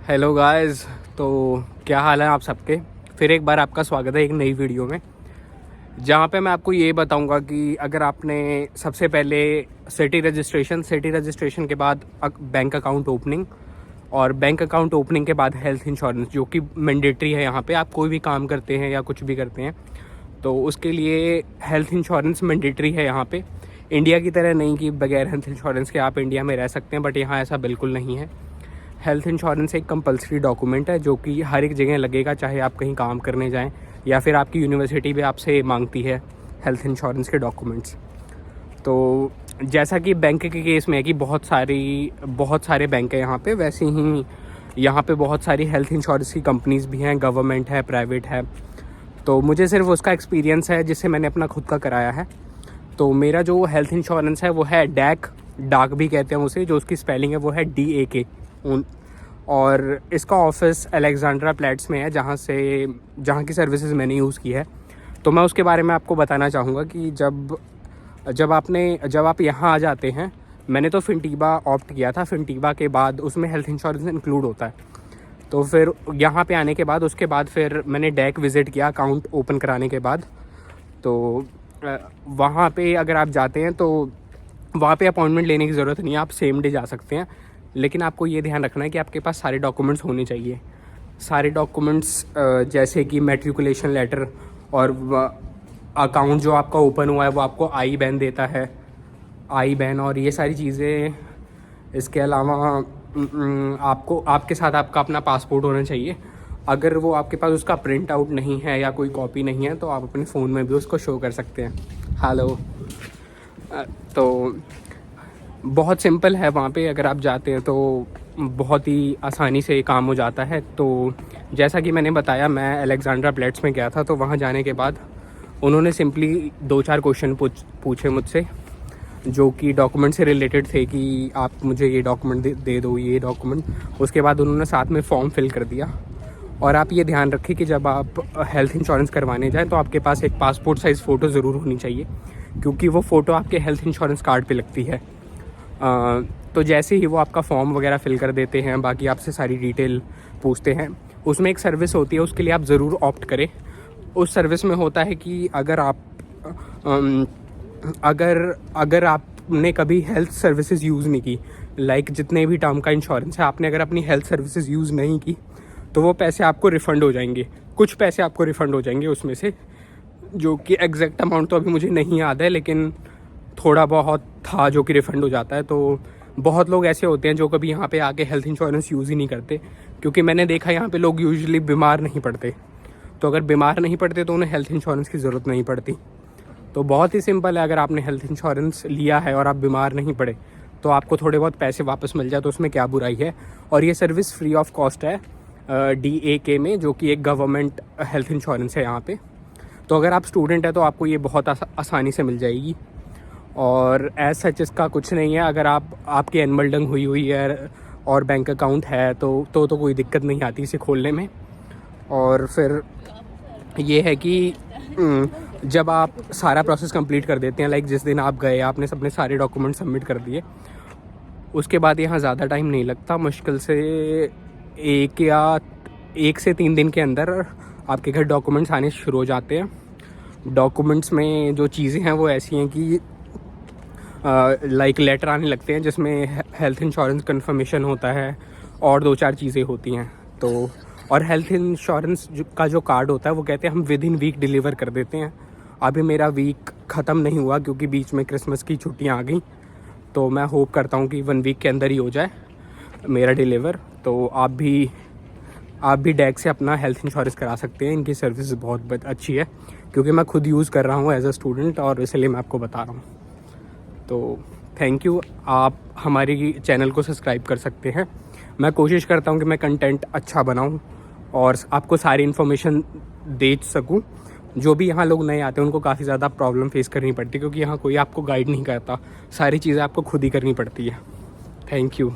Hello guys. तो क्या हाल है आप सबके। फिर एक बार आपका स्वागत है एक नई वीडियो में, जहाँ पे मैं आपको ये बताऊंगा कि अगर आपने सबसे पहले सिटी रजिस्ट्रेशन के बाद बैंक अकाउंट ओपनिंग, और बैंक अकाउंट ओपनिंग के बाद हेल्थ इंश्योरेंस, जो कि मैंडेटरी है। यहाँ पे आप कोई भी काम करते हैं या कुछ भी करते हैं तो उसके लिए हेल्थ इंश्योरेंस मैंडेटरी है यहाँ पे। इंडिया की तरह नहीं कि बगैर हेल्थ इंश्योरेंस के आप इंडिया में रह सकते हैं, बट यहाँ ऐसा बिल्कुल नहीं है। हेल्थ इंश्योरेंस एक कंपलसरी डॉक्यूमेंट है जो कि हर एक जगह लगेगा, चाहे आप कहीं काम करने जाएं या फिर आपकी यूनिवर्सिटी भी आपसे मांगती है हेल्थ इंश्योरेंस के डॉक्यूमेंट्स। तो जैसा कि बैंक के केस में है कि बहुत सारे बैंक हैं यहाँ पे, वैसे ही यहाँ पे बहुत सारी हेल्थ इंश्योरेंस की कंपनीज़ भी हैं, गवर्नमेंट है, प्राइवेट है। तो मुझे सिर्फ उसका एक्सपीरियंस है जिससे मैंने अपना खुद का कराया है। तो मेरा जो हेल्थ इंश्योरेंस है वो है डाक भी कहते हैं उसे, जो उसकी स्पेलिंग है वो है DAK। और इसका ऑफिस अलेक्जेंड्रा प्लेट्स में है, जहाँ की सर्विसेज मैंने यूज़ की है। तो मैं उसके बारे में आपको बताना चाहूँगा कि जब आप यहाँ आ जाते हैं, मैंने तो फिनटीबा ऑप्ट किया था। फिनटीबा के बाद उसमें हेल्थ इंश्योरेंस इंक्लूड होता है। तो फिर यहाँ पे आने के बाद उसके बाद फिर मैंने डैक विज़िट किया अकाउंट ओपन कराने के बाद। तो वहाँ पे अगर आप जाते हैं तो वहाँ पे अपॉइंटमेंट लेने की ज़रूरत नहीं है, आप सेम डे जा सकते हैं। लेकिन आपको ये ध्यान रखना है कि आपके पास सारे डॉक्यूमेंट्स होने चाहिए। सारे डॉक्यूमेंट्स जैसे कि मैट्रिकुलेशन लेटर, और अकाउंट जो आपका ओपन हुआ है वो आपको आई बैन देता है, आई बैन और ये सारी चीज़ें। इसके अलावा आपको आपके साथ आपका अपना पासपोर्ट होना चाहिए। अगर वो आपके पास उसका प्रिंट आउट नहीं है या कोई कॉपी नहीं है तो आप अपने फ़ोन में भी उसको शो कर सकते हैं। हेलो। तो बहुत सिंपल है वहाँ पे, अगर आप जाते हैं तो बहुत ही आसानी से काम हो जाता है। तो जैसा कि मैंने बताया, मैं अलेक्जेंड्रा प्लेट्स में गया था। तो वहाँ जाने के बाद उन्होंने सिंपली 2-4 क्वेश्चन पूछे मुझसे, जो कि डॉक्यूमेंट से रिलेटेड थे कि आप मुझे ये डॉक्यूमेंट दे दो, ये डॉक्यूमेंट। उसके बाद उन्होंने साथ में फॉर्म फिल कर दिया। और आप ये ध्यान रखें कि जब आप हेल्थ इंश्योरेंस करवाने जाएँ तो आपके पास एक पासपोर्ट साइज़ फ़ोटो ज़रूर होनी चाहिए, क्योंकि वो फ़ोटो आपके हेल्थ इंश्योरेंस कार्ड पे लगती है। तो जैसे ही वो आपका फॉर्म वगैरह फिल कर देते हैं, बाकी आपसे सारी डिटेल पूछते हैं। उसमें एक सर्विस होती है, उसके लिए आप ज़रूर ऑप्ट करें। उस सर्विस में होता है कि अगर आपने कभी हेल्थ सर्विसेज यूज़ नहीं की, लाइक जितने भी टर्म का इंश्योरेंस है, आपने अगर अपनी हेल्थ सर्विसेज यूज़ नहीं की तो वो पैसे आपको रिफ़ंड हो जाएंगे। कुछ पैसे आपको रिफ़ंड हो जाएंगे उसमें से, जो कि एग्जैक्ट अमाउंट तो अभी मुझे नहीं याद है, लेकिन थोड़ा बहुत था जो कि रिफ़ंड हो जाता है। तो बहुत लोग ऐसे होते हैं जो कभी यहाँ पे आके हेल्थ इंश्योरेंस यूज़ ही नहीं करते, क्योंकि मैंने देखा यहाँ पे लोग यूजुअली बीमार नहीं पड़ते। तो अगर बीमार नहीं पड़ते तो उन्हें हेल्थ इंश्योरेंस की ज़रूरत नहीं पड़ती। तो बहुत ही सिंपल है, अगर आपने हेल्थ इंश्योरेंस लिया है और आप बीमार नहीं पड़े तो आपको थोड़े बहुत पैसे वापस मिल जाए, तो उसमें क्या बुराई है। और ये सर्विस फ्री ऑफ कॉस्ट है DAK में, जो कि एक गवर्नमेंट हेल्थ इंश्योरेंस है यहाँ पे। तो अगर आप स्टूडेंट हैं तो आपको ये बहुत आसानी से मिल जाएगी। और एज सच इसका कुछ नहीं है। अगर आपकी एनुअल डंग हुई है और बैंक अकाउंट है तो कोई दिक्कत नहीं आती इसे खोलने में। और फिर ये है कि जब आप सारा प्रोसेस कंप्लीट कर देते हैं, लाइक जिस दिन आप गए, आपने अपने सारे डॉक्यूमेंट सबमिट कर दिए, उसके बाद यहाँ ज़्यादा टाइम नहीं लगता। मुश्किल से 1 से 3 दिन के अंदर आपके घर डॉक्यूमेंट्स आने शुरू हो जाते हैं। डॉक्यूमेंट्स में जो चीज़ें हैं वो ऐसी हैं कि लाइक लेटर आने लगते हैं जिसमें हेल्थ इंश्योरेंस कंफर्मेशन होता है और 2-4 चीज़ें होती हैं। तो और हेल्थ इंश्योरेंस का जो कार्ड होता है वो कहते हैं हम विद इन वीक डिलीवर कर देते हैं। अभी मेरा वीक ख़त्म नहीं हुआ क्योंकि बीच में क्रिसमस की छुट्टियां आ गई। तो मैं होप करता हूँ कि 1 वीक के अंदर ही हो जाए मेरा डिलीवर। तो आप भी डैक से अपना हेल्थ इंश्योरेंस करा सकते हैं। इनकी सर्विस बहुत अच्छी है, क्योंकि मैं खुद यूज़ कर रहा हूँ एज अ स्टूडेंट, और इसलिए मैं आपको बता रहा हूँ। तो थैंक यू। आप हमारी चैनल को सब्सक्राइब कर सकते हैं। मैं कोशिश करता हूँ कि मैं कंटेंट अच्छा बनाऊँ और आपको सारी इन्फॉर्मेशन दे सकूँ। जो भी यहाँ लोग नए आते हैं उनको काफ़ी ज़्यादा प्रॉब्लम फेस करनी पड़ती है, क्योंकि यहाँ कोई आपको गाइड नहीं करता, सारी चीज़ें आपको खुद ही करनी पड़ती है। Thank you.